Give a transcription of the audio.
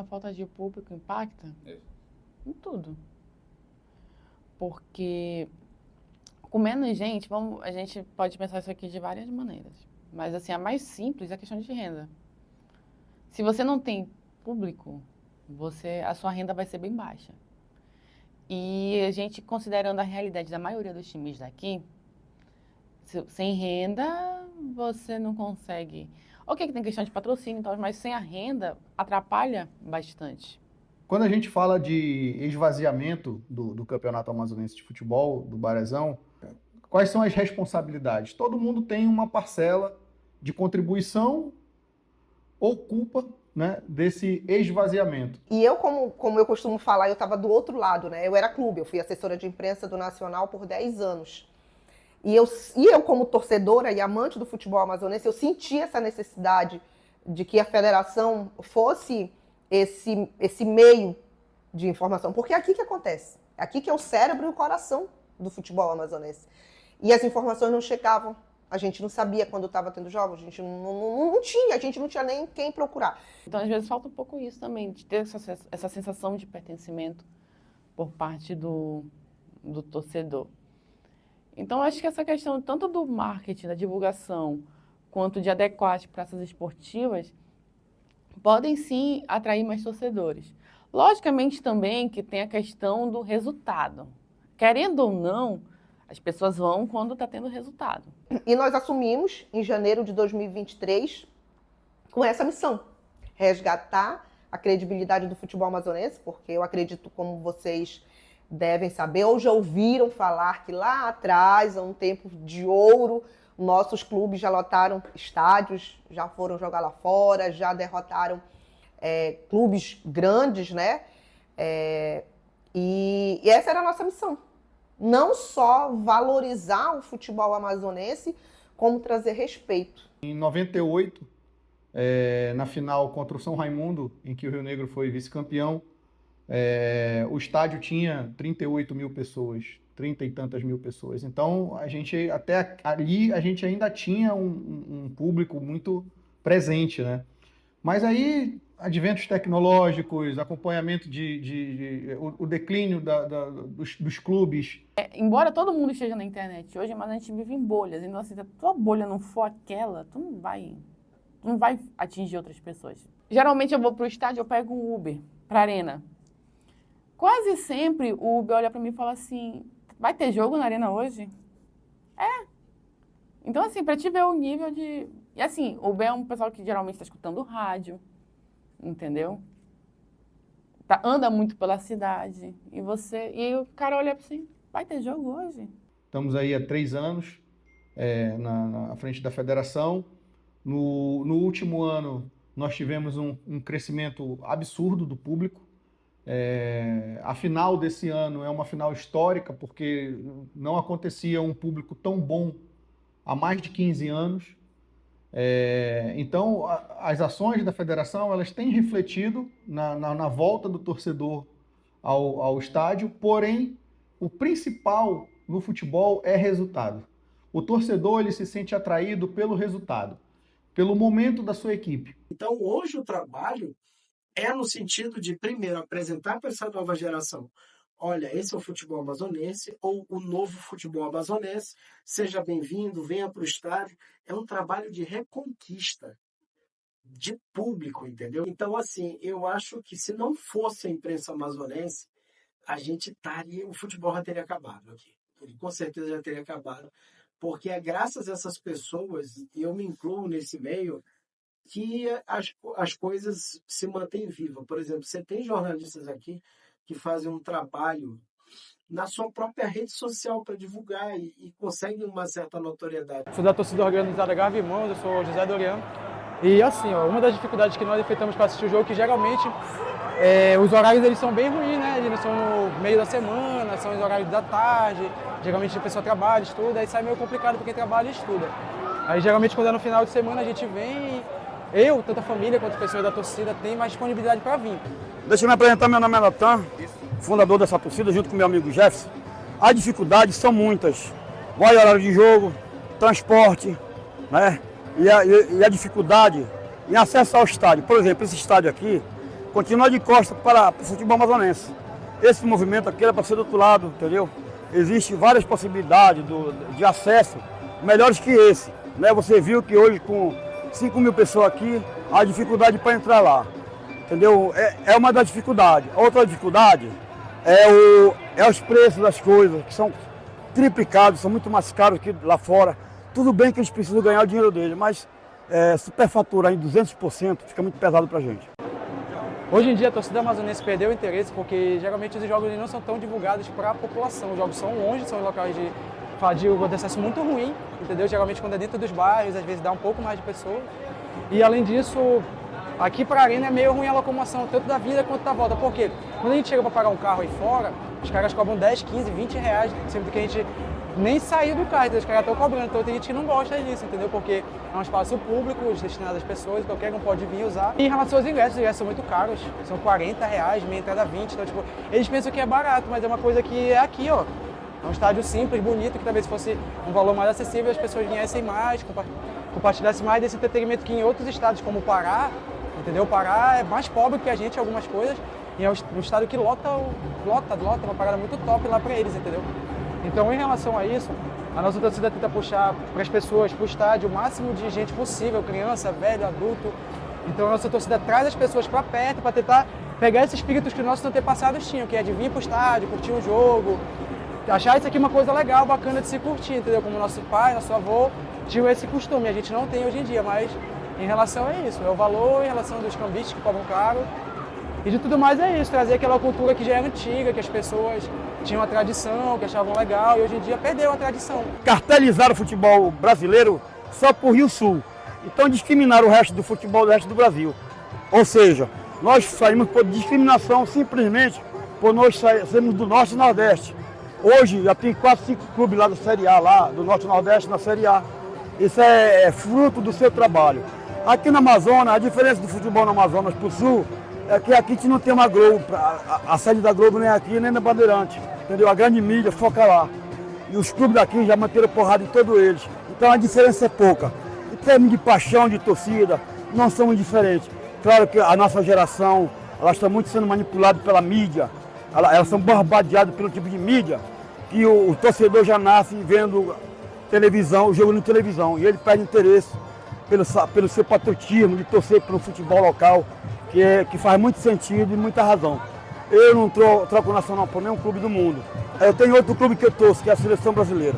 uma falta de público impacta? Em tudo. Porque com menos gente, a gente pode pensar isso aqui de várias maneiras. Mas assim, a mais simples é a questão de renda. Se você não tem público, a sua renda vai ser bem baixa. E a gente, considerando a realidade da maioria dos times daqui, sem renda, você não consegue. Ok, que tem questão de patrocínio e tal, mas sem a renda, atrapalha bastante. Quando a gente fala de esvaziamento do Campeonato Amazonense de Futebol, do Barezão, quais são as responsabilidades? Todo mundo tem uma parcela de contribuição ou culpa, né, desse esvaziamento. E eu, como eu costumo falar, eu estava do outro lado, né? Eu era clube, eu fui assessora de imprensa do Nacional por 10 anos. E eu, como torcedora e amante do futebol amazonense, eu senti essa necessidade de que a federação fosse esse meio de informação. Porque é aqui que acontece. É aqui que é o cérebro e o coração do futebol amazonense. E as informações não chegavam. A gente não sabia quando estava tendo jogos, a gente a gente não tinha nem quem procurar. Então, às vezes, falta um pouco isso também, de ter essa sensação de pertencimento por parte do torcedor. Então, acho que essa questão tanto do marketing, da divulgação, quanto de adequar as praças esportivas, podem sim atrair mais torcedores. Logicamente também que tem a questão do resultado. Querendo ou não, as pessoas vão quando está tendo resultado. E nós assumimos, em janeiro de 2023, com essa missão. Resgatar a credibilidade do futebol amazonense, porque eu acredito, como vocês devem saber, ou já ouviram falar que lá atrás, há um tempo de ouro, nossos clubes já lotaram estádios, já foram jogar lá fora, já derrotaram clubes grandes, né? E essa era a nossa missão. Não só valorizar o futebol amazonense, como trazer respeito. Em 98, na final contra o São Raimundo, em que o Rio Negro foi vice-campeão, o estádio tinha 38 mil pessoas, 30 e tantas mil pessoas. Então, até ali, a gente ainda tinha um público muito presente, né? Mas aí, adventos tecnológicos, acompanhamento o declínio dos clubes. Embora todo mundo esteja na internet hoje, mas a gente vive em bolhas. Então, assim, se a tua bolha não for aquela, tu não vai atingir outras pessoas. Geralmente eu vou pro estádio, eu pego um Uber pra arena. Quase sempre o Uber olha pra mim e fala assim, vai ter jogo na arena hoje? Então, assim, pra te ver o nível de... E assim, o Uber é um pessoal que geralmente tá escutando rádio, entendeu? Anda muito pela cidade. E o cara olha assim, vai ter jogo hoje? Estamos aí há 3 anos na frente da federação. No último ano, nós tivemos um crescimento absurdo do público. A final desse ano é uma final histórica, porque não acontecia um público tão bom há mais de 15 anos. Então, as ações da federação elas têm refletido na volta do torcedor ao estádio, porém, o principal no futebol é resultado. O torcedor ele se sente atraído pelo resultado, pelo momento da sua equipe. Então, hoje o trabalho é no sentido de, primeiro, apresentar para essa nova geração: olha, esse é o futebol amazonense, ou o novo futebol amazonense, seja bem-vindo, venha para o estádio. É um trabalho de reconquista de público, entendeu? Então, assim, eu acho que se não fosse a imprensa amazonense, o futebol já teria acabado aqui. Ele com certeza já teria acabado, porque é graças a essas pessoas, e eu me incluo nesse meio, que as coisas se mantêm vivas. Por exemplo, você tem jornalistas aqui que fazem um trabalho na sua própria rede social para divulgar e conseguem uma certa notoriedade. Sou da torcida organizada Grave Irmãos, eu sou José Dorian. E assim, uma das dificuldades que nós enfrentamos para assistir o jogo é que geralmente os horários eles são bem ruins, né? Eles são no meio da semana, são os horários da tarde, geralmente a pessoa trabalha, estuda, aí sai meio complicado para quem trabalha e estuda. Aí geralmente quando é no final de semana a gente vem e tanto a família quanto as pessoas da torcida tem mais disponibilidade para vir. Deixa eu me apresentar, meu nome é Natan, fundador dessa torcida, junto com meu amigo Jefferson. As dificuldades são muitas. Vai horário de jogo, transporte, né? E a dificuldade em acesso ao estádio. Por exemplo, esse estádio aqui, continuar de costas para o futebol amazonense. Esse movimento aqui era para ser do outro lado, entendeu? Existem várias possibilidades de acesso melhores que esse. Né? Você viu que hoje com 5.000 pessoas aqui, há dificuldade para entrar lá. Entendeu? É uma das dificuldades. A outra dificuldade é os preços das coisas, que são triplicados, são muito mais caros que lá fora. Tudo bem que eles precisam ganhar o dinheiro deles, mas superfaturar em 200% fica muito pesado para a gente. Hoje em dia a torcida amazonense perdeu o interesse porque geralmente os jogos não são tão divulgados para a população. Os jogos são longe, são locais de acesso muito ruim, entendeu? Geralmente quando é dentro dos bairros, às vezes dá um pouco mais de pessoas. E além disso, aqui para a arena é meio ruim a locomoção, tanto da vida quanto da volta. Por quê? Quando a gente chega para pagar um carro aí fora, os caras cobram 10, 15, 20 reais, sempre que a gente nem saiu do carro, os caras estão cobrando. Então tem gente que não gosta disso, entendeu? Porque é um espaço público, destinado às pessoas, qualquer um pode vir usar. E em relação aos ingressos, os ingressos são muito caros, são 40 reais, meia entrada 20. Então, tipo, eles pensam que é barato, mas é uma coisa que é aqui, ó. É um estádio simples, bonito, que talvez fosse um valor mais acessível, as pessoas viessem mais, compartilhassem mais desse entretenimento que em outros estados, como o Pará, entendeu? O Pará é mais pobre que a gente em algumas coisas, e é um estado que lota, uma parada muito top lá pra eles, entendeu? Então, em relação a isso, a nossa torcida tenta puxar para as pessoas, para o estádio, o máximo de gente possível, criança, velho, adulto. Então, a nossa torcida traz as pessoas para perto, para tentar pegar esses espíritos que os nossos antepassados tinham, que é de vir para o estádio, curtir um jogo, achar isso aqui uma coisa legal, bacana de se curtir, entendeu? Como nosso pai, nosso avô tinham esse costume, a gente não tem hoje em dia, mas em relação a isso, é o valor em relação dos cambistas que cobram caro. E de tudo mais é isso, trazer aquela cultura que já é antiga, que as pessoas tinham a tradição, que achavam legal, e hoje em dia perdeu a tradição. Cartelizaram o futebol brasileiro só por Rio Sul. Então discriminaram o resto do futebol do resto do Brasil. Ou seja, nós saímos por discriminação simplesmente por nós sermos do Norte e Nordeste. Hoje já tem 4, 5 clubes lá da Série A, lá do Norte e Nordeste na Série A. Isso é fruto do seu trabalho. Aqui na Amazonas, a diferença do futebol no Amazonas para o Sul é que aqui a gente não tem uma Globo, a sede da Globo nem aqui, nem na Bandeirante, entendeu? A grande mídia foca lá. E os clubes daqui já manteram porrada em todos eles. Então a diferença é pouca. Em termos de paixão, de torcida, não somos diferentes. Claro que a nossa geração, elas estão muito sendo manipuladas pela mídia, elas são bombardeadas pelo tipo de mídia, que o torcedor já nasce vendo televisão, o jogo na televisão, e ele perde interesse pelo seu patriotismo, de torcer pelo futebol local, que faz muito sentido e muita razão. Eu não troco nacional por nenhum clube do mundo. Eu tenho outro clube que eu torço, que é a Seleção Brasileira.